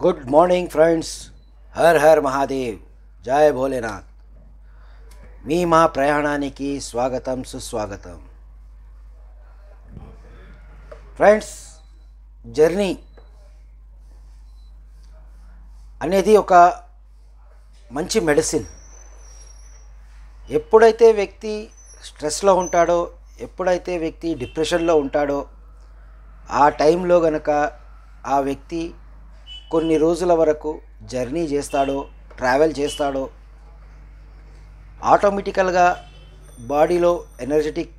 Good morning friends. Har Har Mahadev, జయ భోలేనాథ్. మా ప్రయాణానికి స్వాగతం సుస్వాగతం. ఫ్రెండ్స్, జర్నీ అనేది ఒక మంచి మెడిసిన్. ఎప్పుడైతే వ్యక్తి స్ట్రెస్లో ఉంటాడో, ఎప్పుడైతే వ్యక్తి డిప్రెషన్లో ఉంటాడో, ఆ టైంలో గనక ఆ వ్యక్తి కొన్ని రోజుల వరకు జర్నీ చేస్తాడో, ట్రావెల్ చేస్తాడో, ఆటోమేటికల్గా బాడీలో ఎనర్జెటిక్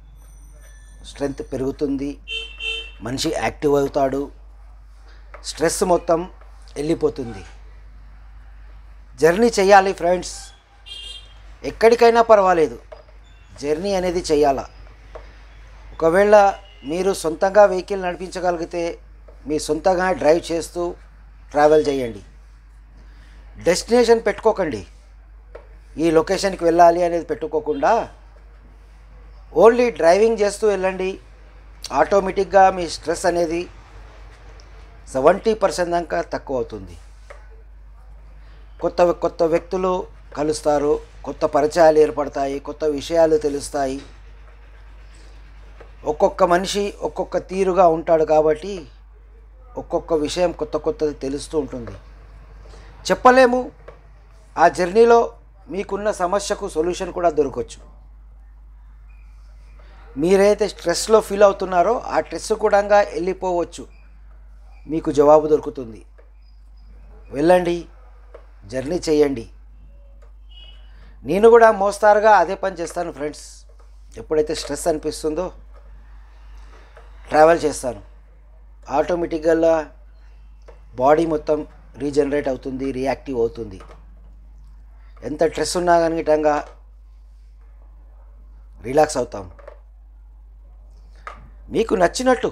స్ట్రెంగ్త్ పెరుగుతుంది, మనిషి యాక్టివ్ అవుతాడు, స్ట్రెస్ మొత్తం వెళ్ళిపోతుంది. జర్నీ చేయాలి ఫ్రెండ్స్, ఎక్కడికైనా పర్వాలేదు, జర్నీ అనేది చేయాలా. ఒకవేళ మీరు సొంతంగా వెహికల్ నడిపించగలిగితే మీ సొంతంగా డ్రైవ్ చేస్తూ ట్రావెల్ చేయండి. డెస్టినేషన్ పెట్టుకోకండి, ఈ లొకేషన్కి వెళ్ళాలి అనేది పెట్టుకోకుండా ఓన్లీ డ్రైవింగ్ చేస్తూ వెళ్ళండి. ఆటోమేటిక్గా మీ స్ట్రెస్ అనేది 70% దాకా తక్కువ అవుతుంది. కొత్త కొత్త వ్యక్తులు కలుస్తారు, కొత్త పరిచయాలు ఏర్పడతాయి, కొత్త విషయాలు తెలుస్తాయి. ఒక్కొక్క మనిషి ఒక్కొక్క తీరుగా ఉంటాడు కాబట్టి ఒక్కొక్క విషయం కొత్త కొత్తది తెలుస్తూ ఉంటుంది. చెప్పలేము, ఆ జర్నీలో మీకున్న సమస్యకు సొల్యూషన్ కూడా దొరకవచ్చు. మీరైతే స్ట్రెస్లో ఫీల్ అవుతున్నారో ఆ స్ట్రెస్ కూడా వెళ్ళిపోవచ్చు, మీకు జవాబు దొరుకుతుంది. వెళ్ళండి, జర్నీ చేయండి. నేను కూడా మోస్తారుగా అదే పని చేస్తాను ఫ్రెండ్స్. ఎప్పుడైతే స్ట్రెస్ అనిపిస్తుందో ట్రావెల్ చేస్తాను. ఆటోమేటిక్గా బాడీ మొత్తం రీజనరేట్ అవుతుంది, రియాక్టివ్ అవుతుంది. ఎంత స్ట్రెస్ ఉన్నా కానీ గిట్టంగా రిలాక్స్ అవుతాం. మీకు నచ్చినట్టు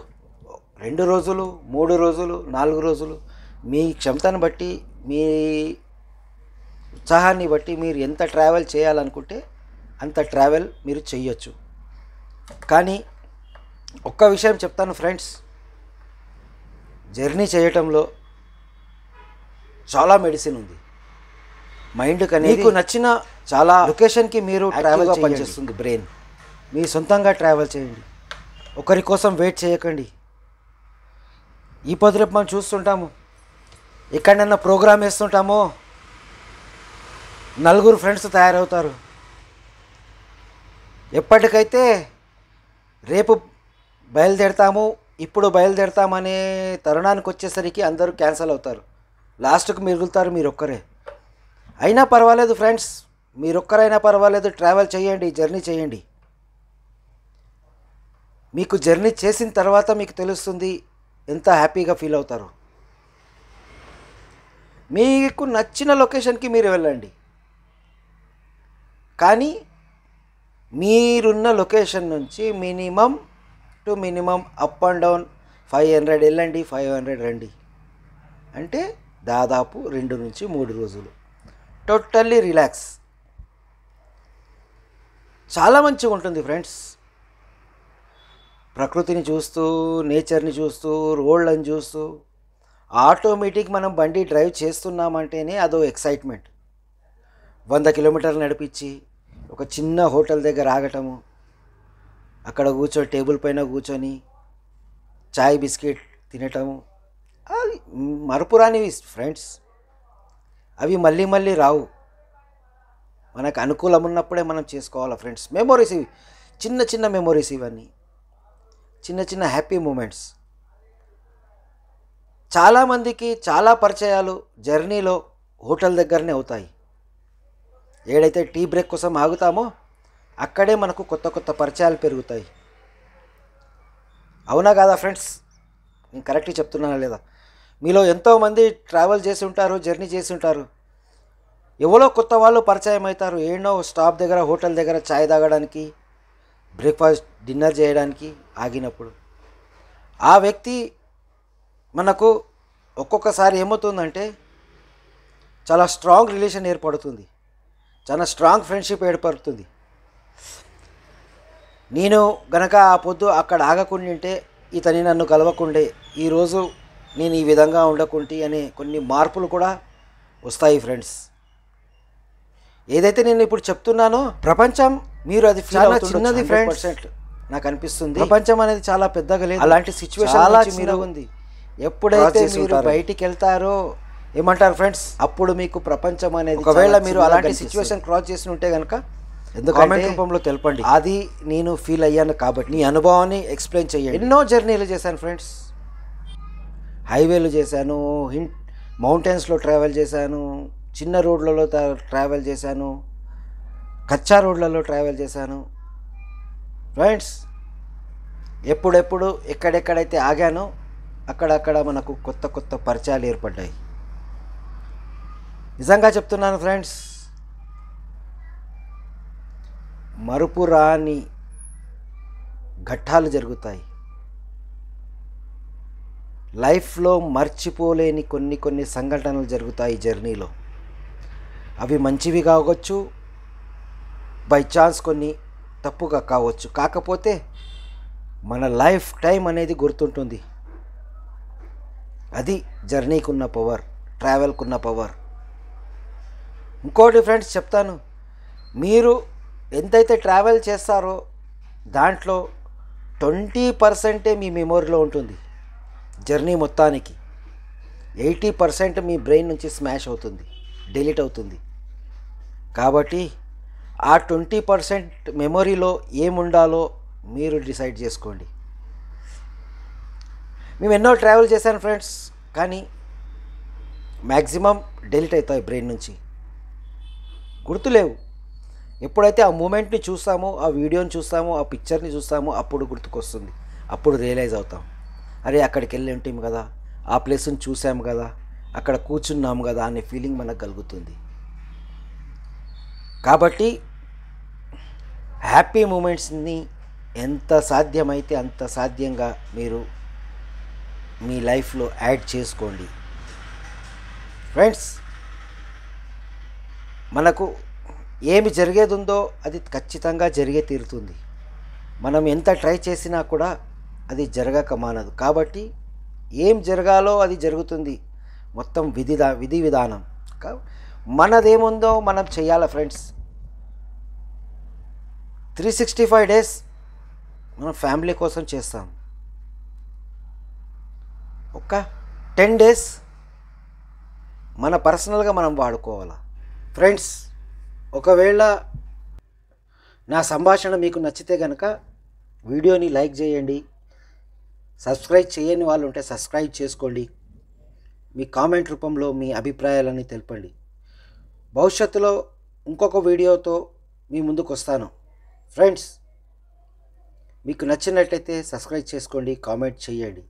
2 రోజులు, 3 రోజులు, 4 రోజులు మీ క్షమతను బట్టి, మీ ఉత్సాహాన్ని బట్టి మీరు ఎంత ట్రావెల్ చేయాలనుకుంటే అంత ట్రావెల్ మీరు చేయొచ్చు. కానీ ఒక్క విషయం చెప్తాను ఫ్రెండ్స్, జర్నీ చేయటంలో చాలా మెడిసిన్ ఉంది. మైండ్కి అనేది మీకు నచ్చిన చాలా లొకేషన్కి మీరు ట్రావెల్గా పనిచేస్తుంది బ్రెయిన్. మీ సొంతంగా ట్రావెల్ చేయండి, ఒకరి కోసం వెయిట్ చేయకండి. ఈ పొద్దు రేపు మనం చూస్తుంటాము, ఎక్కడైనా ప్రోగ్రామ్ వేస్తుంటామో 4 ఫ్రెండ్స్ తయారవుతారు. ఎప్పటికైతే రేపు బయలుదేరతాము, ఇప్పుడు బయలుదేరతామనే తరుణానికి వచ్చేసరికి అందరూ క్యాన్సిల్ అవుతారు. లాస్ట్కి మిగులుతారు మీరు ఒక్కరే. అయినా పర్వాలేదు ఫ్రెండ్స్, మీరొక్కరైనా పర్వాలేదు, ట్రావెల్ చేయండి, జర్నీ చేయండి. మీకు జర్నీ చేసిన తర్వాత మీకు తెలుస్తుంది ఎంత హ్యాపీగా ఫీల్ అవుతారు. మీకు నచ్చిన లొకేషన్కి మీరు వెళ్ళండి, కానీ మీరున్న లొకేషన్ నుంచి మినిమం అప్ అండ్ డౌన్ 500 వెళ్ళండి, 500 రండి. అంటే దాదాపు 2 నుంచి 3 రోజులు టోటల్లీ రిలాక్స్. చాలా మంచిగా ఉంటుంది ఫ్రెండ్స్. ప్రకృతిని చూస్తూ, నేచర్ని చూస్తూ, రోడ్లను చూస్తూ, ఆటోమేటిక్ మనం బండి డ్రైవ్ చేస్తున్నామంటేనే అదో ఎక్సైట్మెంట్. 100 కిలోమీటర్లు నడిపించి ఒక చిన్న హోటల్ దగ్గర ఆగటము, అక్కడ టేబుల్ పైన కూర్చొని చాయ్ బిస్కెట్ తినటము, అది మరపురానివి ఫ్రెండ్స్. అవి మళ్ళీ మళ్ళీ రావు. మనకు అనుకూలం ఉన్నప్పుడే మనం చేసుకోవాలి ఫ్రెండ్స్. మెమొరీస్ ఇవి, చిన్న చిన్న మెమొరీస్, ఇవన్నీ చిన్న చిన్న హ్యాపీ మూమెంట్స్. చాలామందికి చాలా పరిచయాలు జర్నీలో హోటల్ దగ్గరనే అవుతాయి. ఏడైతే టీ బ్రేక్ కోసం ఆగుతామో అక్కడే మనకు కొత్త కొత్త పరిచయాలు పెరుగుతాయి. అవునా కాదా ఫ్రెండ్స్? నేను కరెక్ట్గా చెప్తున్నానా లేదా? మీలో ఎంతోమంది ట్రావెల్ చేసి ఉంటారు, జర్నీ చేసి ఉంటారు. ఎవరో కొత్త వాళ్ళు పరిచయం అవుతారు. ఏడో స్టాప్ దగ్గర, హోటల్ దగ్గర చాయ్ తాగడానికి, బ్రేక్ఫాస్ట్, డిన్నర్ చేయడానికి ఆగినప్పుడు ఆ వ్యక్తి మనకు ఒక్కొక్కసారి ఏమవుతుందంటే చాలా స్ట్రాంగ్ రిలేషన్ ఏర్పడుతుంది, చాలా స్ట్రాంగ్ ఫ్రెండ్షిప్ ఏర్పడుతుంది. నేను గనక ఆ పొద్దు అక్కడ ఆగకుండింటే, ఇతని నన్ను కలవకుండే ఈరోజు నేను ఈ విధంగా ఉండకుంటే అనే కొన్ని మార్పులు కూడా వస్తాయి ఫ్రెండ్స్. ఏదైతే నేను ఇప్పుడు చెప్తున్నానో ప్రపంచం మీరు అది చాలా చిన్నది ఫ్రెండ్స్ నాకు అనిపిస్తుంది. ప్రపంచం అనేది చాలా పెద్దగా లేదు, అలాంటి సిచ్యువేషన్ చాలా మీరు ఉంది. ఎప్పుడైతే మీరు బయటికి వెళ్తారో ఏమంటారు ఫ్రెండ్స్, అప్పుడు మీకు ప్రపంచం అనేది ఒకవేళ మీరు అలాంటి సిచ్యువేషన్ క్రాస్ చేసి ఉంటే కనుక కామెంట్ రూపంలో తెలపండి. అది నేను ఫీల్ అయ్యాను కాబట్టి నీ అనుభవాన్ని ఎక్స్ప్లెయిన్ చేయండి. ఎన్నో జర్నీలు చేశాను ఫ్రెండ్స్, హైవేలు చేశాను, మౌంటైన్స్లో ట్రావెల్ చేశాను, చిన్న రోడ్లలో ట్రావెల్ చేశాను, కచ్చా రోడ్లలో ట్రావెల్ చేశాను ఫ్రెండ్స్. ఎప్పుడెప్పుడు ఎక్కడెక్కడైతే ఆగానో అక్కడక్కడ మనకు కొత్త కొత్త పరిచయాలు ఏర్పడ్డాయి. నిజంగా చెప్తున్నాను ఫ్రెండ్స్, మరుపురాని ఘట్టాలు జరుగుతాయి లైఫ్లో, మర్చిపోలేని కొన్ని సంఘటనలు జరుగుతాయి జర్నీలో. అవి మంచివి కావచ్చు, బై ఛాన్స్ కొన్ని తప్పుగా కావచ్చు. కాకపోతే మన లైఫ్ టైం అనేది గుర్తుంటుంది. అది జర్నీకి ఉన్న పవర్, ట్రావెల్కి ఉన్న పవర్. ఇంకోటి ఫ్రెండ్స్ చెప్తాను, మీరు ఎంతైతే ట్రావెల్ చేస్తారో దాంట్లో 20% మీ మెమొరీలో ఉంటుంది. జర్నీ మొత్తానికి 80% మీ బ్రెయిన్ నుంచి స్మాష్ అవుతుంది, డిలీట్ అవుతుంది. కాబట్టి ఆ 20% మెమొరీలో ఏముండాలో మీరు డిసైడ్ చేసుకోండి. మేము ఎన్నో ట్రావెల్ చేశాను ఫ్రెండ్స్, కానీ మ్యాక్సిమం డిలీట్ అవుతాయి బ్రెయిన్ నుంచి, గుర్తులేవు. ఎప్పుడైతే ఆ మూమెంట్ని చూస్తామో, ఆ వీడియోని చూస్తామో, ఆ పిక్చర్ని చూస్తామో అప్పుడు గుర్తుకొస్తుంది. అప్పుడు రియలైజ్ అవుతాం, అరే అక్కడికి వెళ్ళి ఉంటాం కదా, ఆ ప్లేస్ని చూసాము కదా, అక్కడ కూర్చున్నాము కదా అనే ఫీలింగ్ మనకు కలుగుతుంది. కాబట్టి హ్యాపీ మూమెంట్స్ని ఎంత సాధ్యమైతే అంత సాధ్యంగా మీరు మీ లైఫ్లో యాడ్ చేసుకోండి ఫ్రెండ్స్. మనకు ఏమి జరిగేది ఉందో అది ఖచ్చితంగా జరిగే తీరుతుంది. మనం ఎంత ట్రై చేసినా కూడా అది జరగక మానదు. కాబట్టి ఏం జరగాలో అది జరుగుతుంది. మొత్తం విధి విధానం మనదేముందో మనం చెయ్యాలి ఫ్రెండ్స్. 365 days మనం ఫ్యామిలీ కోసం చేస్తాం. ఒక 10 days మన పర్సనల్గా మనం వాడుకోవాలి ఫ్రెండ్స్. ఒకవేళ నా సంభాషణ మీకు నచ్చితే కనుక వీడియోని లైక్ చేయండి. సబ్స్క్రైబ్ చేయని వాళ్ళు ఉంటే సబ్స్క్రైబ్ చేసుకోండి. మీ కామెంట్ రూపంలో మీ అభిప్రాయాలని తెలపండి. భవిష్యత్తులో ఇంకొక వీడియోతో మీ ముందుకు వస్తాను ఫ్రెండ్స్. మీకు నచ్చినట్లయితే సబ్స్క్రైబ్ చేసుకోండి, కామెంట్ చేయండి.